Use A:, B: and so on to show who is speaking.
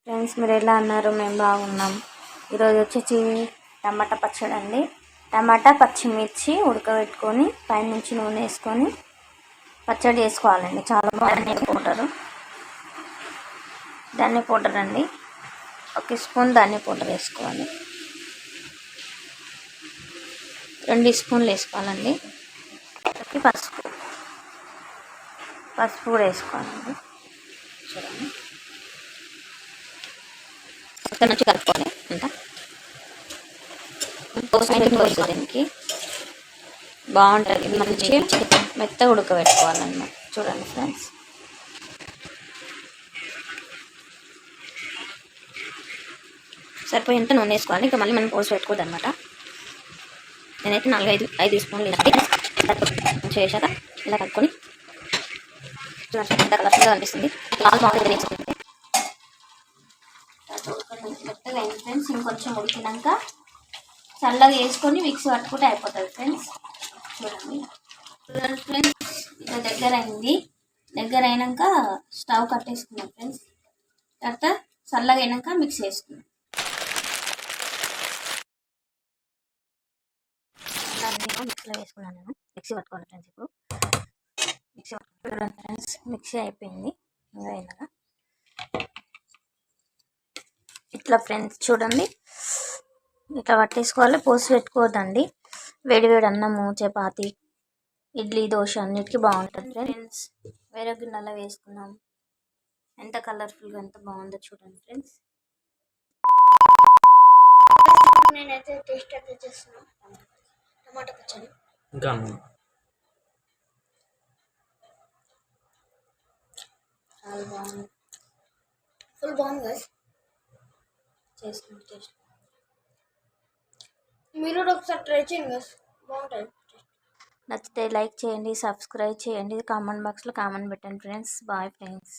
A: Friends మీరు ఎలా అన్నారు? మేము బాగున్నాం. ఈరోజు వచ్చేసి టమాటా పచ్చడి అండి. టమాటా పచ్చిమిర్చి ఉడకబెట్టుకొని పైనుంచి నూనె వేసుకొని పచ్చడి చేసుకోవాలండి. చాలా బాగుంటుంది. ధనియా పౌడర్ అండి, 1 స్పూన్ ధనియా పౌడర్ వేసుకోవాలి. 2 స్పూన్లు వేసుకోవాలండి. పసుపు కూడా వేసుకోవాలండి. చూడండి, ఇక్కడ నుంచి కలుపుకోవాలి. అంతా దీనికి బాగుంటుంది. మంచిగా మెత్తగా ఉడకబెట్టుకోవాలన్నమాట. చూడండి ఫ్రెండ్స్, సరిపోయేంత నూనె వేసుకోవాలి. ఇంకా మళ్ళీ మనం పోసి పెట్టుకోవద్దు అనమాట. నేనైతే 4-5 స్పూన్లు చేశాక ఇలా కలుపుకొని ఎంత కలర్ఫుల్గా అనిపిస్తుంది. మెత్తగా అయింది ఫ్రెండ్స్. ఇంకొంచెం ఉడికినాక చల్లగా వేసుకొని మిక్సీ పట్టుకుంటే అయిపోతుంది ఫ్రెండ్స్. చూడండి ఫ్రెండ్స్, ఇక దగ్గర అయినాక స్టవ్ కట్టేసుకున్నాం ఫ్రెండ్స్. తర్వాత చల్లగా అయినాక మిక్స్ చేసుకున్నాం. మిక్సీలో వేసుకున్నాను. నేను మిక్సీ పట్టుకోవాలి ఫ్రెండ్స్. ఇప్పుడు మిక్సీ అయిపోయింది. అయినాక ఇట్లా ఫ్రెండ్స్ చూడండి, ఇట్లా పట్టేసుకోవాలి. పోసి పెట్టుకోవద్దండి. వేడి అన్నము, చపాతి, ఇడ్లీ, దోశ అన్నిటికీ బాగుంటుంది ఫ్రెండ్స్. వేరే గిన్నెలో వేసుకున్నాం. ఎంత కలర్ఫుల్గా ఎంత బాగుందో చూడండి ఫ్రెండ్స్. నేనైతే టేస్ట్ అయితే చేస్తున్నాను టమాటా పచ్చడి. ఇంకా చాలా బాగుంది, ఫుల్ బాగుంది గైస్. చేసుకుంటే టేస్ట్ మీరు కూడా ఒకసారి ట్రై చేయండి గైస్, బాగుంటుంది. నచ్చితే లైక్ చేయండి, సబ్స్క్రైబ్ చేయండి, కామెంట్ బాక్స్లో కామెంట్ పెట్టండి ఫ్రెండ్స్. Bye friends.